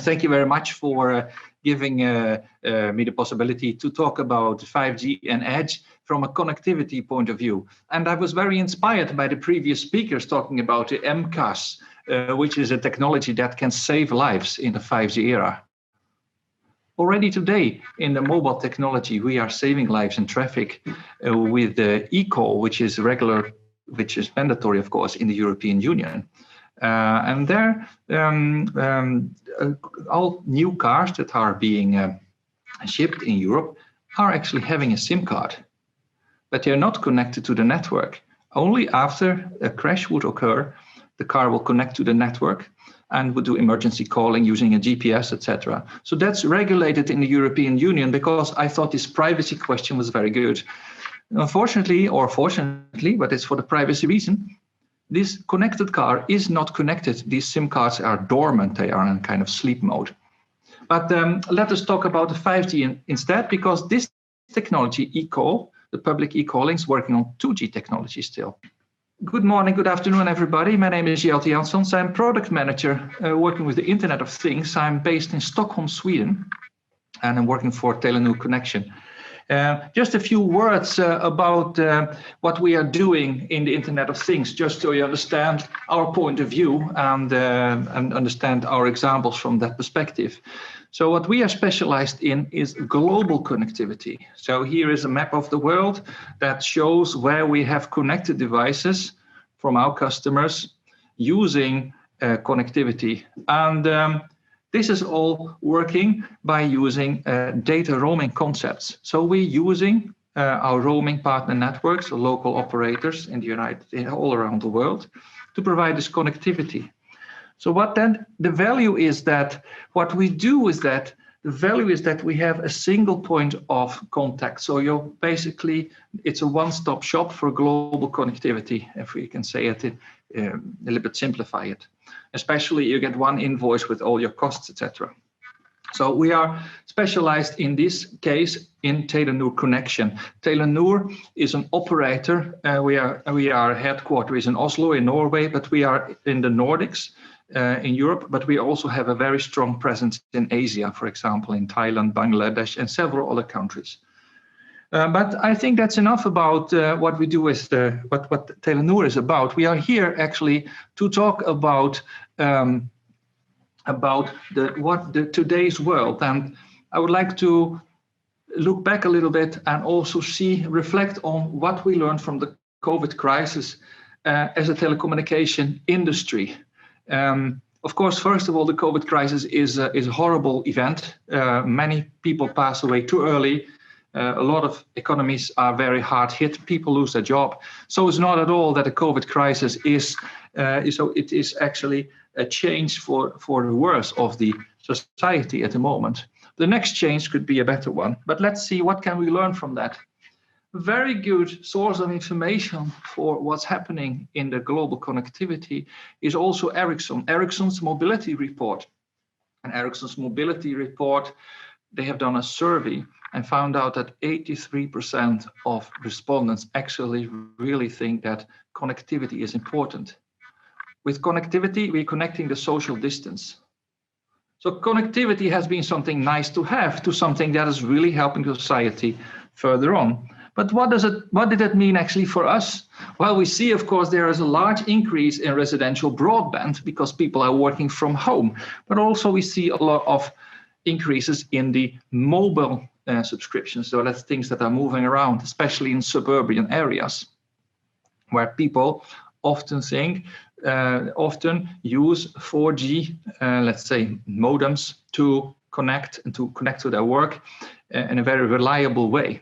thank you very much for giving me the possibility to talk about 5G and Edge from a connectivity point of view. And I was very inspired by the previous speakers talking about the MCAS, which is a technology that can save lives in the 5G era. Already today, in the mobile technology, we are saving lives in traffic with the eCall, which is mandatory, of course, in the European Union. And there, all new cars that are being shipped in Europe are actually having a SIM card, but they're not connected to the network. Only after a crash would occur, the car will connect to the network and would do emergency calling using a GPS, etc. So that's regulated in the European Union because I thought this privacy question was very good. Unfortunately, or fortunately, but it's for the privacy reason, this connected car is not connected. These SIM cards are dormant. They are in kind of sleep mode. But let us talk about the 5G instead, because this technology, eCall, the public e-calling, is working on 2G technology still. Good morning, good afternoon, everybody. My name is Jelte Jansons. I'm product manager working with the Internet of Things. I'm based in Stockholm, Sweden, and I'm working for Telenor Connexion. Just a few words about what we are doing in the Internet of Things, just so you understand our point of view and understand our examples from that perspective. So what we are specialized in is global connectivity. So here is a map of the world that shows where we have connected devices from our customers using connectivity. And this is all working by using data roaming concepts. So we're using our roaming partner networks, local operators in the all around the world, to provide this connectivity. So what then the value is that what we do is that the value is that we have a single point of contact. So it's a one-stop shop for global connectivity, if we can say it, a little bit simplify it. Especially you get one invoice with all your costs, etc. So we are specialized in this case in Telenor Connexion. Telenor is an operator. We are headquarters in Oslo in Norway, but we are in the Nordics. In Europe, but we also have a very strong presence in Asia, for example, in Thailand, Bangladesh, and several other countries. But I think that's enough about what we do with what Telenor is about. We are here actually to talk about today's world, and I would like to look back a little bit and also reflect on what we learned from the COVID crisis as a telecommunication industry. Of course, first of all, the COVID crisis is a horrible event. Many people pass away too early. A lot of economies are very hard hit. People lose their job. So it's not at all that the COVID crisis is actually a change for the worse of the society at the moment. The next change could be a better one. But let's see what can we learn from that. Very good source of information for what's happening in the global connectivity is also Ericsson's mobility report. And Ericsson's mobility report, they have done a survey and found out that 83% of respondents actually really think that connectivity is important. With connectivity, we're connecting the social distance. So connectivity has been something nice to have, to something that is really helping society further on. But what did it mean actually for us? Well, we see, of course, there is a large increase in residential broadband because people are working from home. But also we see a lot of increases in the mobile subscriptions. So that's things that are moving around, especially in suburban areas, where people often use 4G, let's say, modems to connect to their work in a very reliable way.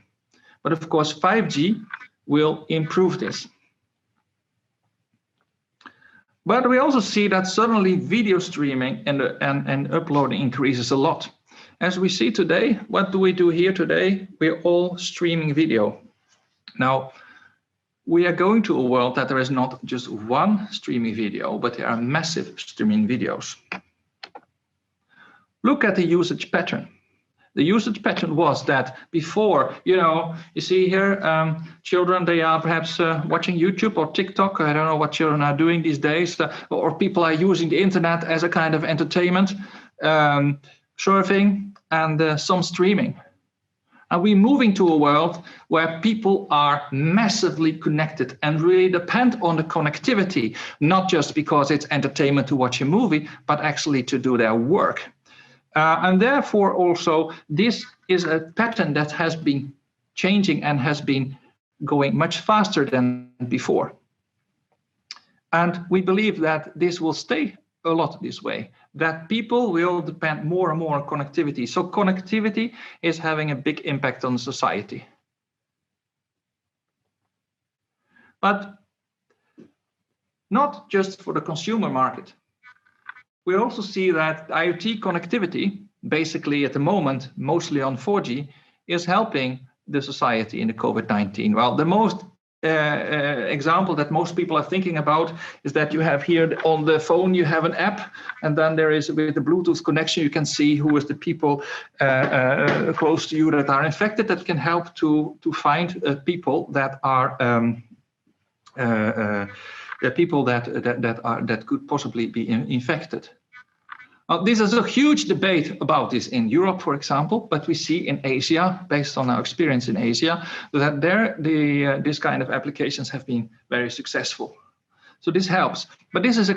But of course, 5G will improve this. But we also see that suddenly video streaming and uploading increases a lot. As we see today, what do we do here today? We're all streaming video. Now, we are going to a world that there is not just one streaming video, but there are massive streaming videos. Look at the usage pattern. The usage pattern was that before, you see here, children, they are perhaps watching YouTube or TikTok. I don't know what children are doing these days, or people are using the internet as a kind of entertainment. surfing, and some streaming. And we're moving to a world where people are massively connected and really depend on the connectivity, not just because it's entertainment to watch a movie, but actually to do their work. And therefore also, this is a pattern that has been changing and has been going much faster than before. And we believe that this will stay a lot this way, that people will depend more and more on connectivity. So connectivity is having a big impact on society. But not just for the consumer market. We also see that IoT connectivity, basically at the moment, mostly on 4G, is helping the society in the COVID-19. Well, the most example that most people are thinking about is that you have here on the phone, you have an app, and then there is with the Bluetooth connection, you can see who is the people close to you that are infected, that can help to find people that are people that could possibly be infected. This is a huge debate about this in Europe, for example, but we see in Asia, based on our experience in Asia, that this kind of applications have been very successful. So this helps. But this is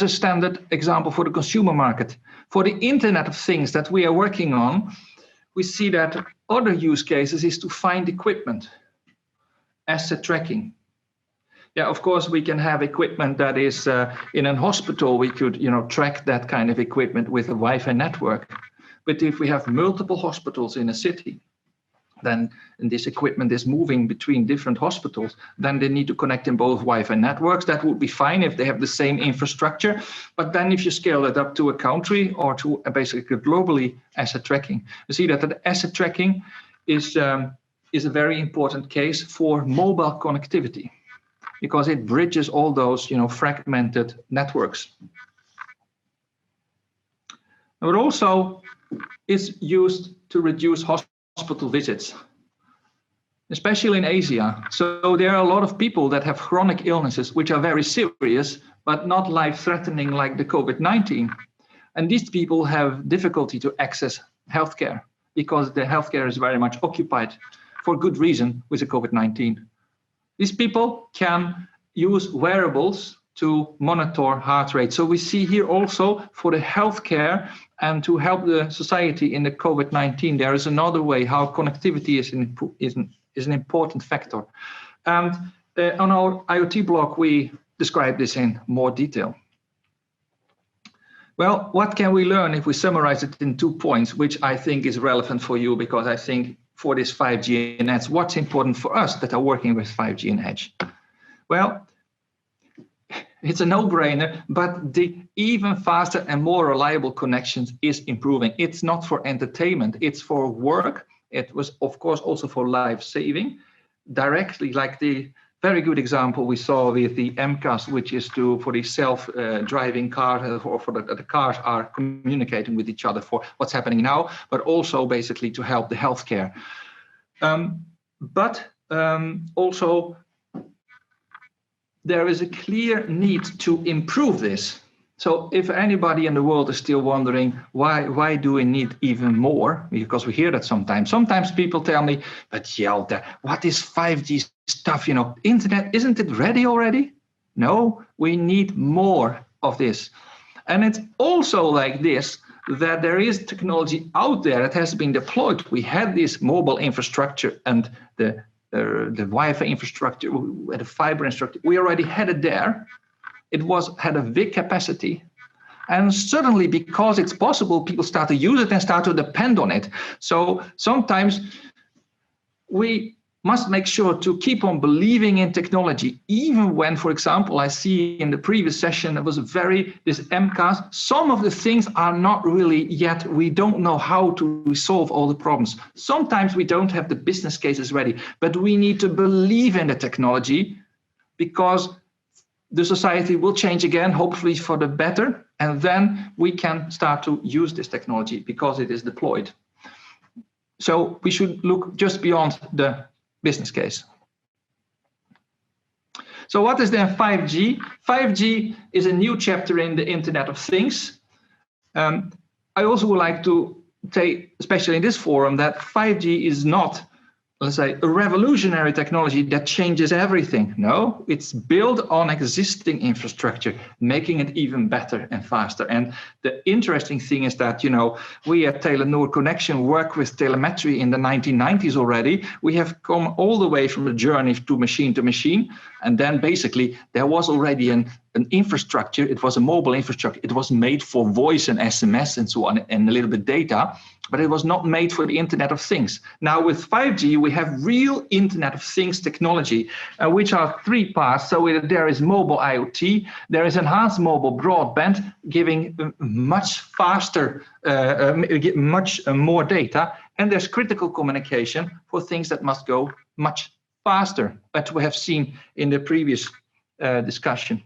a standard example for the consumer market. For the Internet of Things that we are working on, we see that other use cases is to find equipment, asset tracking. Yeah, of course, we can have equipment that is in a hospital. We could, track that kind of equipment with a Wi-Fi network. But if we have multiple hospitals in a city, then this equipment is moving between different hospitals, then they need to connect in both Wi-Fi networks. That would be fine if they have the same infrastructure. But then if you scale it up to a country or to basically globally asset tracking, you see that the asset tracking is a very important case for mobile connectivity, because it bridges all those fragmented networks. But also is used to reduce hospital visits, especially in Asia. So there are a lot of people that have chronic illnesses which are very serious, but not life-threatening like the COVID-19. And these people have difficulty to access healthcare because the healthcare is very much occupied for good reason with the COVID-19. These people can use wearables to monitor heart rate. So we see here also for the healthcare and to help the society in the COVID-19, there is another way how connectivity is an important factor. And on our IoT blog, we describe this in more detail. Well, what can we learn if we summarize it in 2 points, which I think is relevant for you, because I think for this 5G and Edge, what's important for us that are working with 5G and Edge? Well, it's a no-brainer, but the even faster and more reliable connections is improving. It's not for entertainment, it's for work. It was, of course, also for life saving, directly, like the very good example we saw with the MCAS, which is for the self-driving car, or for the cars are communicating with each other for what's happening now, but also basically to help the healthcare. But also, there is a clear need to improve this. So if anybody in the world is still wondering why do we need even more, because we hear that sometimes people tell me, but Jelte, what is 5G stuff, internet, isn't it ready already? No, we need more of this. And it's also like this, that there is technology out there that has been deployed. We had this mobile infrastructure and the Wi-Fi infrastructure, the fiber infrastructure, we already had it there. It had a big capacity. And suddenly, because it's possible, people start to use it and start to depend on it. So sometimes we must make sure to keep on believing in technology, even when, for example, I see in the previous session, it was this MCAS, some of the things are not really yet, we don't know how to resolve all the problems. Sometimes we don't have the business cases ready, but we need to believe in the technology, because the society will change again, hopefully for the better, and then we can start to use this technology because it is deployed. So we should look just beyond the business case. So what is then 5G? 5G is a new chapter in the Internet of Things. I also would like to say, especially in this forum, that 5G is not, let's say, a revolutionary technology that changes everything. No, it's built on existing infrastructure, making it even better and faster. And the interesting thing is that, you know, we at Telenor Connexion work with telemetry in the 1990s already. We have come all the way from a journey to machine. And then basically there was already an infrastructure. It was a mobile infrastructure. It was made for voice and SMS and so on, and a little bit data, but it was not made for the Internet of Things. Now with 5G, we have real Internet of Things technology, which are three parts. So there is mobile IoT, there is enhanced mobile broadband, giving much faster, much more data, and there's critical communication for things that must go much faster, as we have seen in the previous discussion.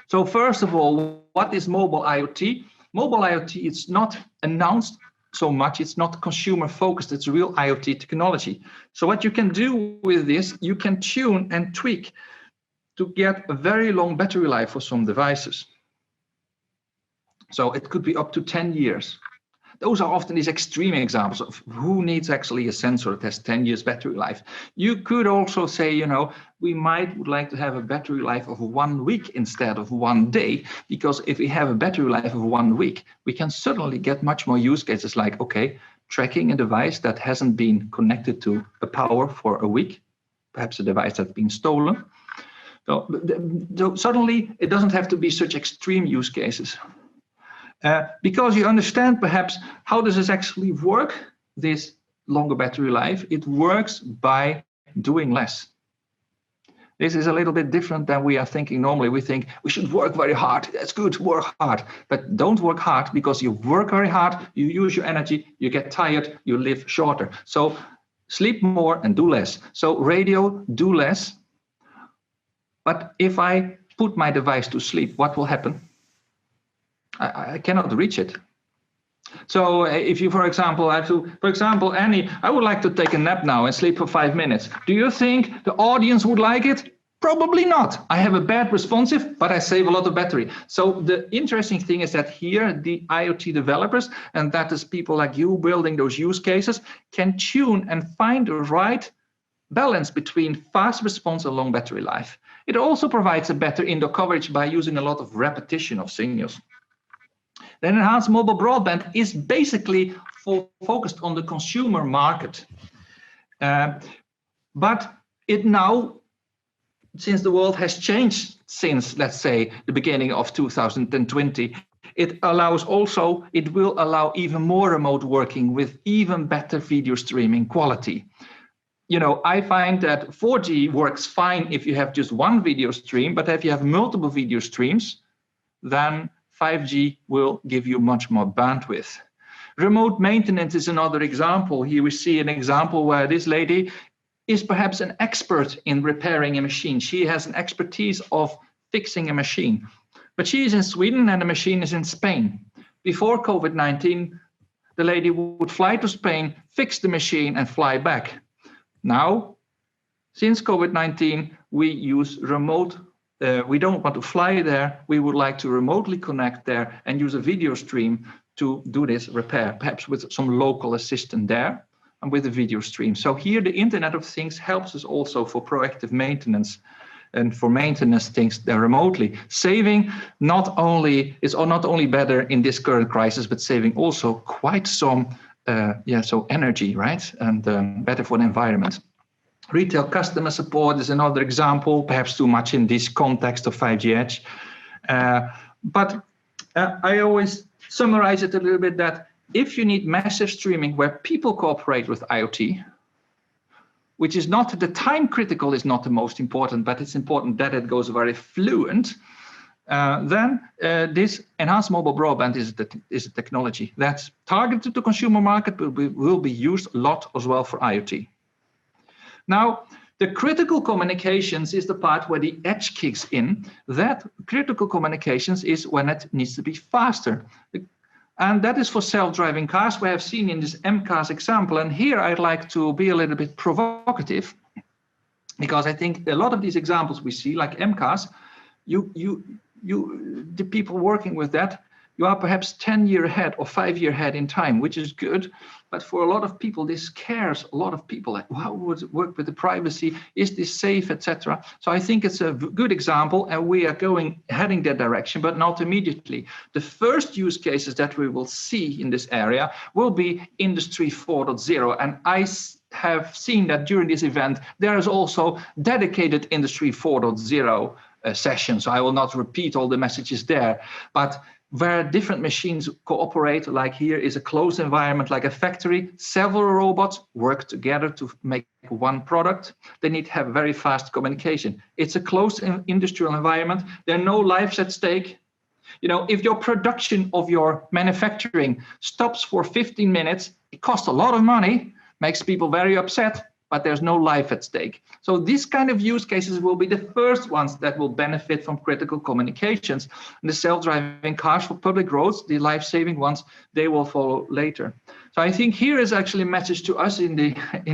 So first of all, what is mobile IoT? Mobile IoT, it's not announced so much, it's not consumer focused, it's real IoT technology. So what you can do with this, you can tune and tweak to get a very long battery life for some devices. So it could be up to 10 years. Those are often these extreme examples of who needs actually a sensor that has 10 years battery life. You could also say, you know, we would like to have a battery life of 1 week instead of 1 day, because if we have a battery life of 1 week, we can suddenly get much more use cases like, okay, tracking a device that hasn't been connected to a power for a week, perhaps a device that's been stolen. So suddenly it doesn't have to be such extreme use cases. Because you understand perhaps how does this actually work, this longer battery life. It works by doing less. This is a little bit different than we are thinking normally. We think we should work very hard. That's good, work hard. But don't work hard, because you work very hard, you use your energy, you get tired, you live shorter. So sleep more and do less. So radio, do less. But if I put my device to sleep, what will happen? I cannot reach it. So if you, for example, Annie, I would like to take a nap now and sleep for 5 minutes. Do you think the audience would like it? Probably not. I have a bad responsive, but I save a lot of battery. So the interesting thing is that here the IoT developers, and that is people like you building those use cases, can tune and find the right balance between fast response and long battery life. It also provides a better indoor coverage by using a lot of repetition of signals. Then enhanced mobile broadband is basically focused on the consumer market. But it now, since the world has changed since, let's say, the beginning of 2020, it will allow even more remote working with even better video streaming quality. You know, I find that 4G works fine if you have just one video stream, but if you have multiple video streams, then 5G will give you much more bandwidth. Remote maintenance is another example. Here we see an example where this lady is perhaps an expert in repairing a machine. She has an expertise of fixing a machine, but she is in Sweden and the machine is in Spain. Before COVID-19, the lady would fly to Spain, fix the machine and fly back. Now, since COVID-19, we use remote. We don't want to fly there. We would like to remotely connect there and use a video stream to do this repair, perhaps with some local assistant there and with a video stream. So here the Internet of Things helps us also for proactive maintenance and for maintenance things there remotely. Saving is not only better in this current crisis, but saving also quite some energy, right? And better for the environment. Retail customer support is another example, perhaps too much in this context of 5G Edge. But I always summarize it a little bit that if you need massive streaming where people cooperate with IoT, which is not the time critical is not the most important, but it's important that it goes very fluent, then this enhanced mobile broadband is a technology that's targeted to consumer market, but will be used a lot as well for IoT. Now, the critical communications is the part where the edge kicks in. That critical communications is when it needs to be faster. And that is for self-driving cars. We have seen in this MCAS example, and here I'd like to be a little bit provocative, because I think a lot of these examples we see, like MCAS, the people working with that, you are perhaps 10 years ahead or 5 years ahead in time, which is good. But for a lot of people, this scares a lot of people. Like, how would it work with the privacy? Is this safe, etc.? So I think it's a good example, and we are heading that direction, but not immediately. The first use cases that we will see in this area will be Industry 4.0, and I have seen that during this event there is also dedicated Industry 4.0 sessions. So I will not repeat all the messages there, but where different machines cooperate, like here is a closed environment like a factory, several robots work together to make one product. They need to have very fast communication. It's a closed industrial environment. There are no lives at stake. You know, if your production of your manufacturing stops for 15 minutes, it costs a lot of money, makes people very upset, but there's no life at stake. So these kind of use cases will be the first ones that will benefit from critical communications. And the self-driving cars for public roads, the life-saving ones, they will follow later. So I think here is actually a message to us in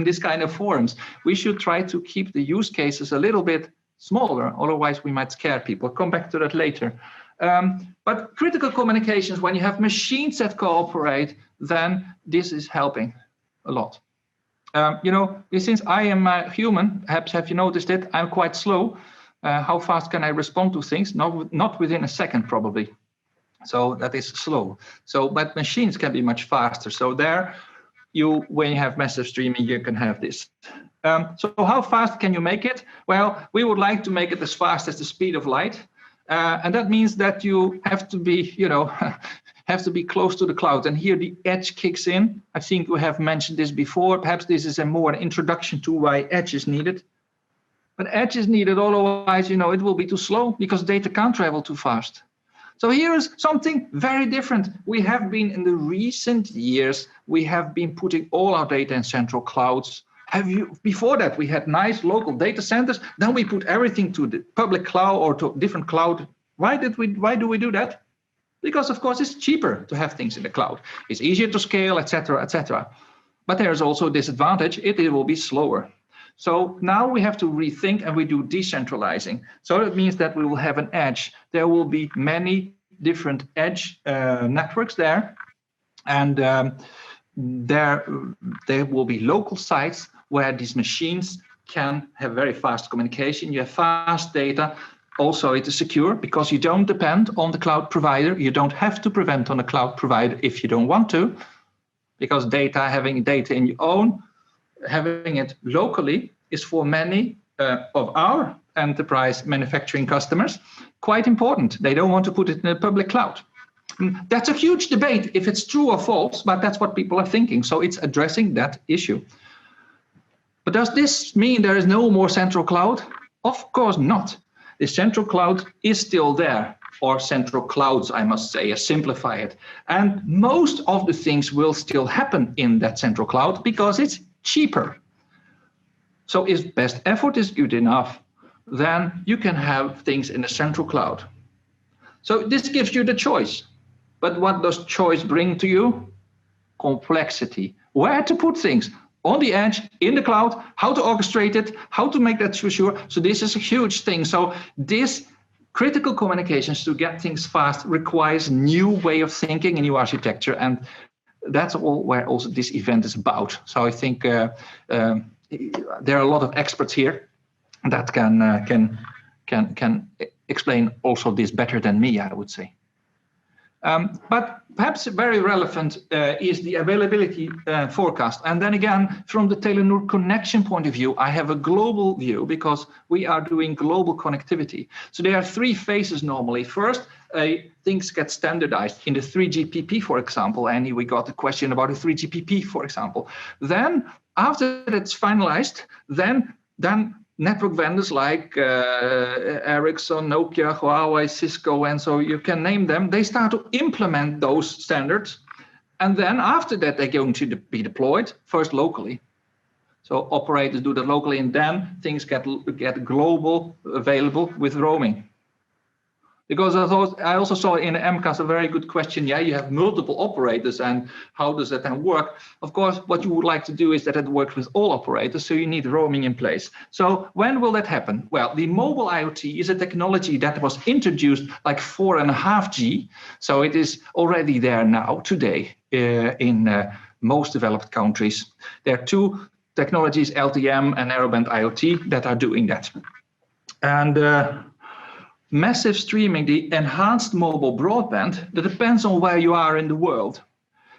this kind of forums. We should try to keep the use cases a little bit smaller, otherwise we might scare people. I'll come back to that later. But critical communications, when you have machines that cooperate, then this is helping a lot. You know, since I am a human, perhaps have you noticed it, I'm quite slow. How fast can I respond to things? Not within a second, probably. So that is slow. So, but machines can be much faster. So there, when you have massive streaming, you can have this. So how fast can you make it? Well, we would like to make it as fast as the speed of light. And that means that you have to be, you know, have to be close to the cloud. And here the edge kicks in. I think we have mentioned this before. Perhaps this is an introduction to why edge is needed. But edge is needed, otherwise, you know, it will be too slow because data can't travel too fast. So here is something very different. We have been, in the recent years, we have been putting all our data in central clouds. Before that, we had nice local data centers. Then we put everything to the public cloud or to different cloud. Why do we do that? Because, of course, it's cheaper to have things in the cloud. It's easier to scale, etc., etc. But there is also a disadvantage. It will be slower. So now we have to rethink, and we do decentralizing. So that means that we will have an edge. There will be many different edge networks there. And there will be local sites where these machines can have very fast communication. You have fast data. Also, it is secure because you don't depend on the cloud provider. You don't have to depend on the cloud provider if you don't want to, because having data in your own, having it locally is for many of our enterprise manufacturing customers quite important. They don't want to put it in a public cloud. That's a huge debate if it's true or false, but that's what people are thinking. So it's addressing that issue. But does this mean there is no more central cloud? Of course not. The central cloud is still there, or central clouds, I must say, simplify it. And most of the things will still happen in that central cloud because it's cheaper. So if best effort is good enough, then you can have things in the central cloud. So this gives you the choice. But what does choice bring to you? Complexity. Where to put things? On the edge, in the cloud, how to orchestrate it, how to make that sure. So this is a huge thing. So this critical communications to get things fast requires new way of thinking, a new architecture. And that's all where also this event is about. So I think there are a lot of experts here that can explain also this better than me, I would say. But perhaps very relevant is the availability forecast. And then again, from the Telenor Connexion point of view, I have a global view because we are doing global connectivity. So there are three phases normally. First, things get standardized in the 3GPP, for example. And we got a question about a 3GPP, for example. Then after that's finalized, then network vendors like Ericsson, Nokia, Huawei, Cisco, and so you can name them, they start to implement those standards. And then after that, they're going to be deployed, first locally. So operators do that locally, and then things get global available with roaming. Because I also saw in the MCAS a very good question. Yeah, you have multiple operators, and how does that then work? Of course, what you would like to do is that it works with all operators, so you need roaming in place. So when will that happen? Well, the mobile IoT is a technology that was introduced like 4.5G, so it is already there now today in most developed countries. There are two technologies, LTM and narrowband IoT, that are doing that. And massive streaming, the enhanced mobile broadband, that depends on where you are in the world.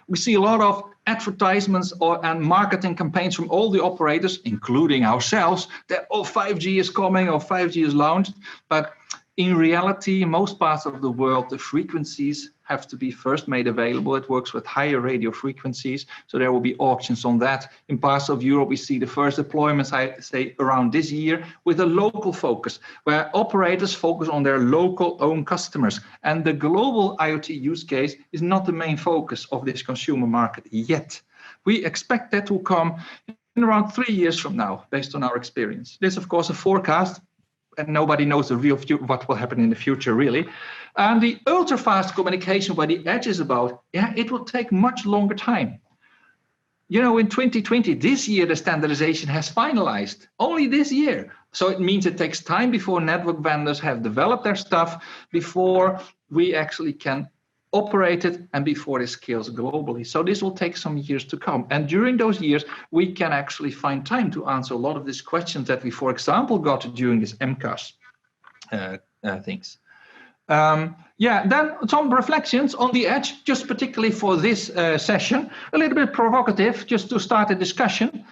We see a lot of advertisements and marketing campaigns from all the operators, including ourselves, that 5G is coming or 5G is launched. But in reality, in most parts of the world, the frequencies have to be first made available. It works with higher radio frequencies, so there will be auctions on that. In parts of Europe, we see the first deployments, I say, around this year, with a local focus, where operators focus on their local own customers. And the global IoT use case is not the main focus of this consumer market yet. We expect that to come in around 3 years from now, based on our experience. This, of course, a forecast, and nobody knows the real what will happen in the future, really. And the ultra-fast communication, where the edge is about, it will take much longer time. You know, in 2020, this year, the standardization has finalized, only this year. So it means it takes time before network vendors have developed their stuff, before we actually can operate it, and before it scales globally. So this will take some years to come. And during those years, we can actually find time to answer a lot of these questions that we, for example, got during this MCAS things. Then some reflections on the edge, just particularly for this session, a little bit provocative, just to start a discussion.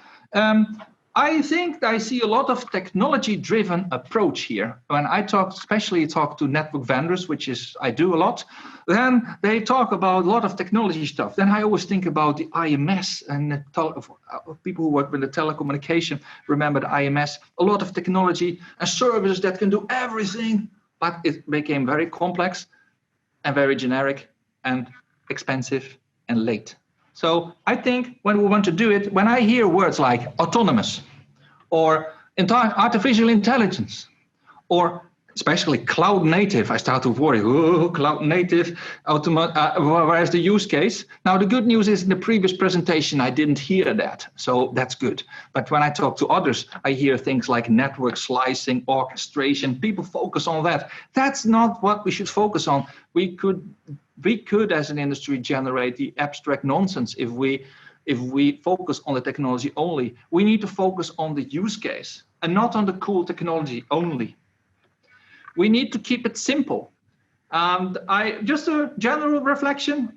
I think I see a lot of technology-driven approach here. When I especially talk to network vendors, which is I do a lot, then they talk about a lot of technology stuff. Then I always think about the IMS, and people who work with the telecommunication remember the IMS, a lot of technology and services that can do everything, but it became very complex and very generic and expensive and late. So I think when we want to do it, when I hear words like autonomous or artificial intelligence, or especially cloud native, I start to worry, cloud native, where's the use case? Now, the good news is in the previous presentation, I didn't hear that, so that's good. But when I talk to others, I hear things like network slicing, orchestration, people focus on that. That's not what we should focus on. We could, as an industry, generate the abstract nonsense if we focus on the technology only. We need to focus on the use case and not on the cool technology only. We need to keep it simple. Just a general reflection,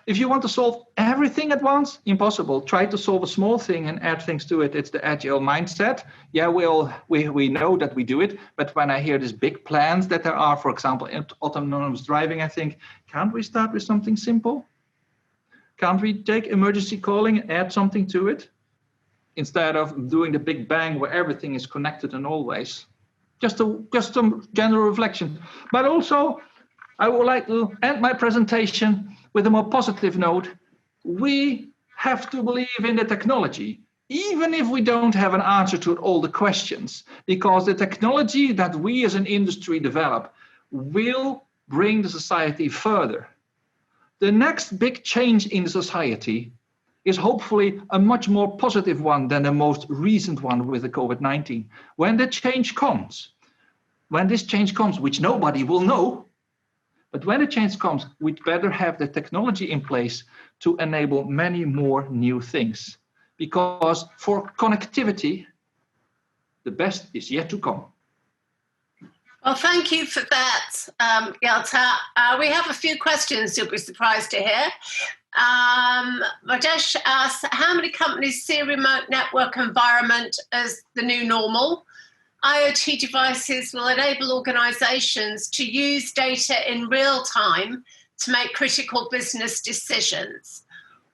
if you want to solve everything at once, impossible. Try to solve a small thing and add things to it. It's the agile mindset. Yeah, we know that we do it, but when I hear these big plans that there are, for example, in autonomous driving, I think, can't we start with something simple? Can't we take emergency calling and add something to it? Instead of doing the big bang where everything is connected and always. Just some general reflection. But also, I would like to end my presentation with a more positive note. We have to believe in the technology, even if we don't have an answer to all the questions, because the technology that we as an industry develop will bring the society further. The next big change in the society is hopefully a much more positive one than the most recent one with the COVID-19. When this change comes, which nobody will know, but when the change comes, we'd better have the technology in place to enable many more new things. Because for connectivity, the best is yet to come. Well, thank you for that, Jelte. We have a few questions you'll be surprised to hear. Rajesh asks, how many companies see a remote network environment as the new normal? IoT devices will enable organizations to use data in real time to make critical business decisions.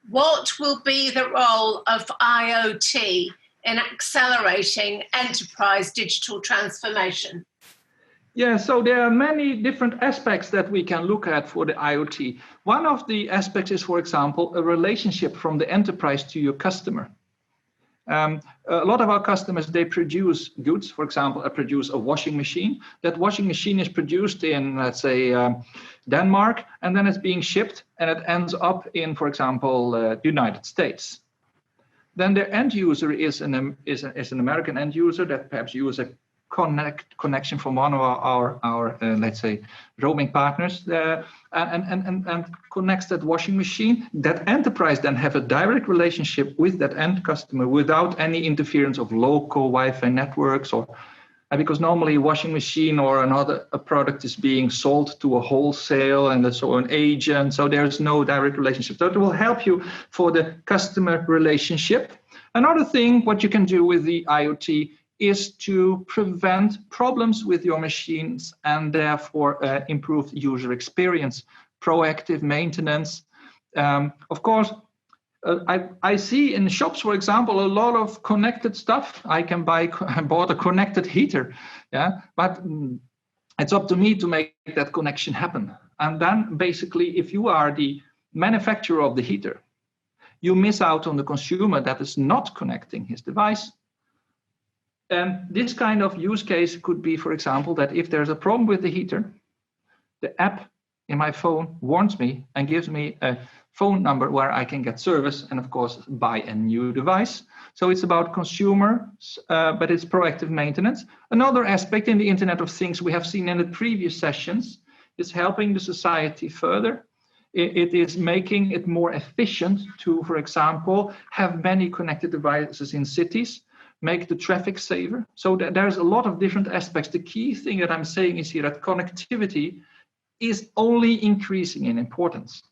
What will be the role of IoT in accelerating enterprise digital transformation? Yeah, so there are many different aspects that we can look at for the IoT. One of the aspects is, for example, a relationship from the enterprise to your customer. A lot of our customers, they produce goods. For example, produce a washing machine. That washing machine is produced in, let's say, Denmark, and then it's being shipped, and it ends up in, for example, the United States. Then the end user is an American end user that perhaps uses a connection from one of our let's say, roaming partners, and connects that washing machine. That enterprise then have a direct relationship with that end customer without any interference of local Wi-Fi networks, or because normally a washing machine or a product is being sold to a wholesale and so an agent, so there's no direct relationship. So it will help you for the customer relationship. Another thing, what you can do with the IoT is to prevent problems with your machines and therefore improve user experience, proactive maintenance. Of course, I see in shops, for example, a lot of connected stuff. I bought a connected heater, yeah, but it's up to me to make that connection happen. And then basically, if you are the manufacturer of the heater, you miss out on the consumer that is not connecting his device. And this kind of use case could be, for example, that if there's a problem with the heater, the app in my phone warns me and gives me a phone number where I can get service and, of course, buy a new device. So it's about consumers, but it's proactive maintenance. Another aspect in the Internet of Things we have seen in the previous sessions is helping the society further. It is making it more efficient to, for example, have many connected devices in cities, make the traffic safer. So there's a lot of different aspects. The key thing that I'm saying is here that connectivity is only increasing in importance.